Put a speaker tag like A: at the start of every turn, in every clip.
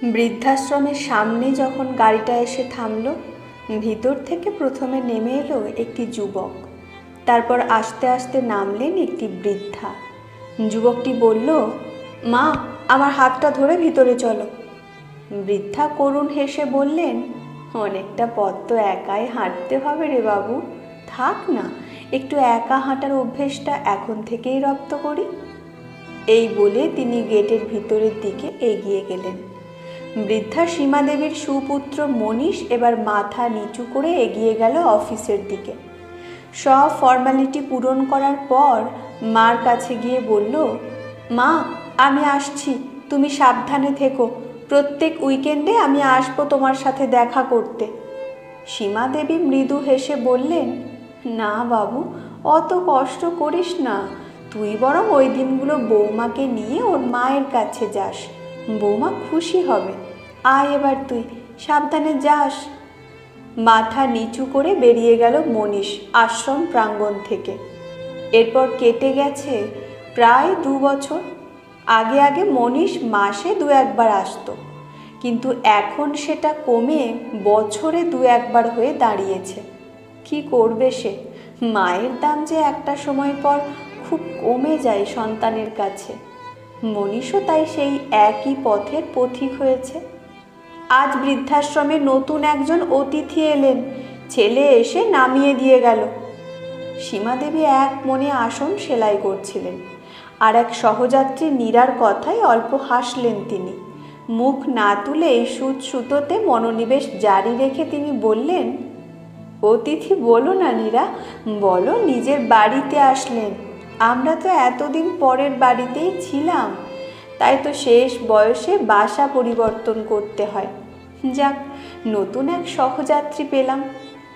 A: বৃদ্ধাশ্রমের সামনে যখন গাড়িটা এসে থামল, ভিতর থেকে প্রথমে নেমে এলো একটি যুবক, তারপর আস্তে আস্তে নামলেন একটি বৃদ্ধা। যুবকটি বলল, মা, আমার হাতটা ধরে ভিতরে চলো। বৃদ্ধা করুণ হেসে বললেন, অনেকটা পথ তো একাই হাঁটতে হবে রে বাবু, থাক না, একটু একা হাঁটার অভ্যেসটা এখন থেকেই রপ্ত করি। এই বলে তিনি গেটের ভিতরের দিকে এগিয়ে গেলেন। বৃদ্ধা সীমা দেবীর সুপুত্র মনীষ এবার মাথা নিচু করে এগিয়ে গেল অফিসের দিকে। সব ফর্মালিটি পূরণ করার পর মার কাছে গিয়ে বলল, মা, আমি আসছি, তুমি সাবধানে থেকো, প্রত্যেক উইকেন্ডে আমি আসবো তোমার সাথে দেখা করতে। সীমা দেবী মৃদু হেসে বললেন, না বাবু, অত কষ্ট করিস না, তুই বরং ওই দিনগুলো বৌমাকে নিয়ে ওর মায়ের কাছে যাস, বৌমা খুশি হবে। আয় এবার তুই, সাবধানে যাস। মাথা নিচু করে বেরিয়ে গেল মনীষ আশ্রম প্রাঙ্গণ থেকে। এরপর কেটে গেছে প্রায় 2 বছর। আগে আগে মনীষ মাসে 2-1 বার আসতো, কিন্তু এখন সেটা কমে বছরে 2-1 বার হয়ে দাঁড়িয়েছে। কি করবে সে? মায়ের দাম যে একটা সময় পর খুব কমে যায় সন্তানের কাছে। মনীষও তাই সেই একই পথের পথিক হয়েছে। আজ বৃদ্ধাশ্রমে নতুন একজন অতিথি এলেন, ছেলে এসে নামিয়ে দিয়ে গেল। সীমা দেবী এক মনে আসন সেলাই করছিলেন, আর এক সহযাত্রী নীরার কথায় অল্প হাসলেন তিনি। মুখ না তুলে সুতোতে মনোনিবেশ জারি রেখে তিনি বললেন, অতিথি বলো না নীরা, বলো নিজের বাড়িতে আসলেন। আমরা তো এতদিন পরের বাড়িতেই ছিলাম, তাই তো শেষ বয়সে বাসা পরিবর্তন করতে হয়। যাক, নতুন এক সহযাত্রী পেলাম।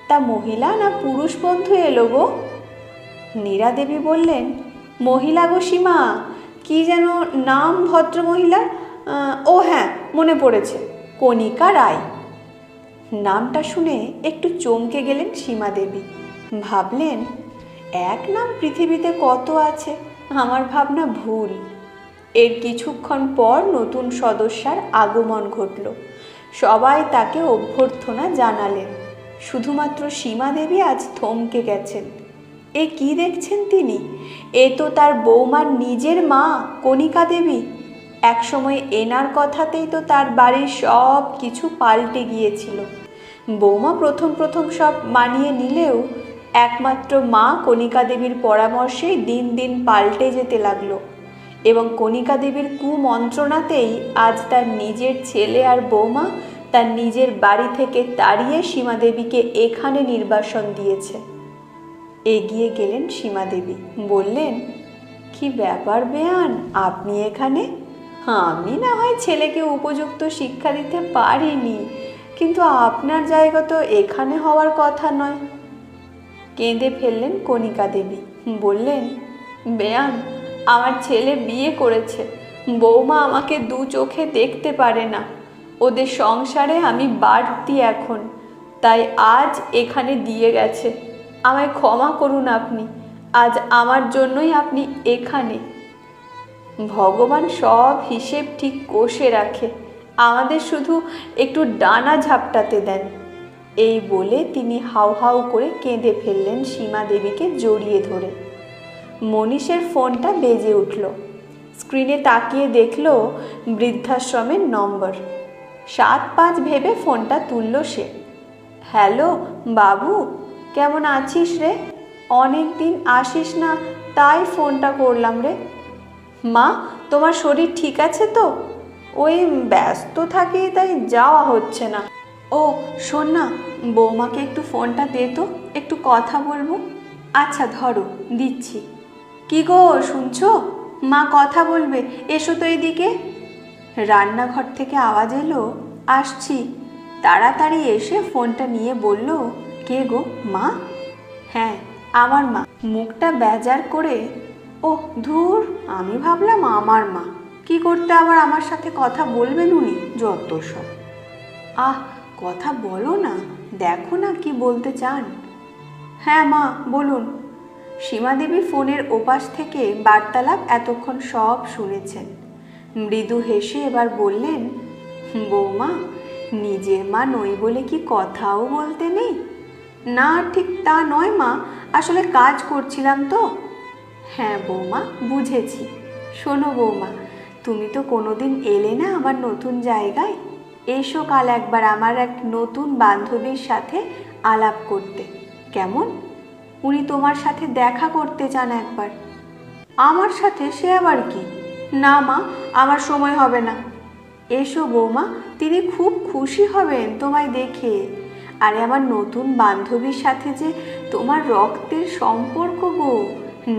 A: তা মহিলা না পুরুষ বন্ধু এলো গো? নীরা দেবী বললেন, মহিলা গো সীমা, কি যেন নাম ভদ্রমহিলার? ও হ্যাঁ, মনে পড়েছে, কণিকা রায়। নামটা শুনে একটু চমকে গেলেন সীমা দেবী। ভাবলেন, এক নাম পৃথিবীতে কত আছে, আমার ভাবনা ভুল। এর কিছুক্ষণ পর নতুন সদস্যার আগমন ঘটল। সবাই তাকে অভ্যর্থনা জানালেন। শুধুমাত্র সীমা দেবী আজ থমকে গেছেন। এ কি দেখছেন তিনি? এ তো তার বৌমার নিজের মা কণিকা দেবী। একসময় এনার কথাতেই তো তার বাড়ির সব কিছু পাল্টে গিয়েছিল। বৌমা প্রথম প্রথম সব মানিয়ে নিলেও একমাত্র মা কণিকা দেবীর পরামর্শেই দিন দিন পাল্টে যেতে লাগলো, এবং কণিকা দেবীর কুমন্ত্রণাতেই আজ তার নিজের ছেলে আর বৌমা তার নিজের বাড়ি থেকে তাড়িয়ে সীমা দেবীকে এখানে নির্বাসন দিয়েছে। এগিয়ে গেলেন সীমা দেবী, বললেন, কি ব্যাপার বেয়ান, আপনি এখানে? আমি না হয় ছেলেকে উপযুক্ত শিক্ষা দিতে পারিনি, কিন্তু আপনার জায়গা তো এখানে হওয়ার কথা নয়। কেঁদে ফেললেন কণিকা দেবী, বললেন, বেয়ান, আমার ছেলে বিয়ে করেছে, বৌমা আমাকে 2 চোখে দেখতে পারে না, ওদের সংসারে আমি বাড়তি এখন, তাই আজ এখানে দিয়ে গেছে। আমায় ক্ষমা করুন আপনি, আজ আমার জন্যই আপনি এখানে। ভগবান সব হিসেব ঠিক কষে রাখে, আমাদের শুধু একটু ডানা ঝাপটাতে দেন। এই বলে তিনি হাউ হাউ করে কেঁদে ফেললেন সীমা দেবীকে জড়িয়ে ধরে। মনীষের ফোনটা বেজে উঠল। স্ক্রিনে তাকিয়ে দেখল বৃদ্ধাশ্রমের নম্বর। 7-5 ভেবে ফোনটা তুলল সে। হ্যালো বাবু, কেমন আছিস রে? অনেক দিন আসিস না, তাই ফোনটা করলাম রে। মা, তোমার শরীর ঠিক আছে তো? ওই ব্যস্ত থাকি তাই যাওয়া হচ্ছে না। ও শোন না, বৌমাকে একটু ফোনটা দে তো, একটু কথা বলবো। আচ্ছা ধরো, দিচ্ছি। কি গো, শুনছো? মা কথা বলবে, এসো তো এদিকে। রান্নাঘর থেকে আওয়াজ এলো, আসছি। তাড়াতাড়ি এসে ফোনটা নিয়ে বলল, কে গো, মা? হ্যাঁ, আমার মা। মুখটা বেজার করে, ও ধুর, আমি ভাবলাম আমার মা, কি করতে আবার আমার সাথে কথা বলবেন উনি, যত সব। আহ, কথা বলো না, দেখো না কি বলতে চান। হ্যাঁ মা, বলুন। সীমা দেবী ফোনের ওপাশ থেকে বার্তালাপ এতক্ষণ সব শুনেছেন। মৃদু হেসে এবার বললেন, বৌমা, নিজের মা নই বলে কি কথাও বলতে নেই? না, ঠিক তা নয় মা, আসলে কাজ করছিলাম তো। হ্যাঁ বৌমা, বুঝেছি। শোনো বৌমা, তুমি তো কোনোদিন এলে না আমার নতুন জায়গায়। এসো কাল একবার আমার এক নতুন বান্ধবীর সাথে আলাপ করতে, কেমন? উনি তোমার সাথে দেখা করতে চান একবার। আমার সাথে? সে আবার কি? না মা, আমার সময় হবে না। এসো বৌমা, তিনি খুব খুশি হবেন তোমায় দেখে। আরে আমার নতুন বান্ধবীর সাথে যে তোমার রক্তের সম্পর্ক গো,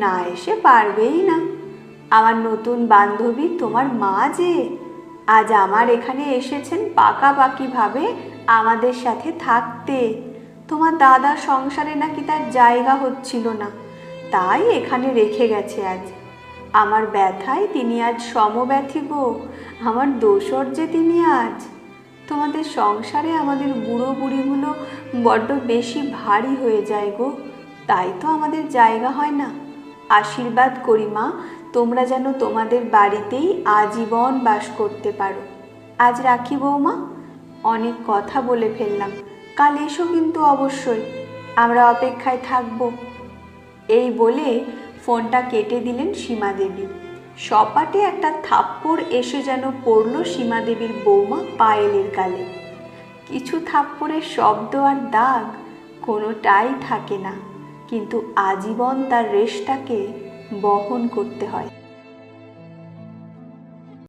A: না এসে পারবেই না। আমার নতুন বান্ধবী তোমার মা যে আজ আমার এখানে এসেছেন পাকাপাকিভাবে আমাদের সাথে থাকতে। তোমার দাদার সংসারে নাকি তার জায়গা হচ্ছিল না, তাই এখানে রেখে গেছে আজ। আমার ব্যথায় তিনি আজ সমব্যথী গো, আমার দোসর যে তিনি আজ। তোমাদের সংসারে আমাদের বুড়ো বুড়িগুলো বড্ড বেশি ভারী হয়ে যায় গো, তাই তো আমাদের জায়গা হয় না। আশীর্বাদ করি মা, তোমরা যেন তোমাদের বাড়িতেই আজীবন বাস করতে পারো। আজ রাখি বৌমা, অনেক কথা বলে ফেললাম। কাল এসো কিন্তু অবশ্যই, আমরা অপেক্ষায় থাকবো। এই বলে ফোনটা কেটে দিলেন সীমাদেবী। সপাটে একটা থাপ্পড় এসে যেন পড়ল সীমাদেবীর বৌমা পায়েলের গালে। কিছু থাপ্পড়ের শব্দ আর দাগ কোনোটাই থাকে না, কিন্তু আজীবন তার রেশটাকে বহন করতে হয়।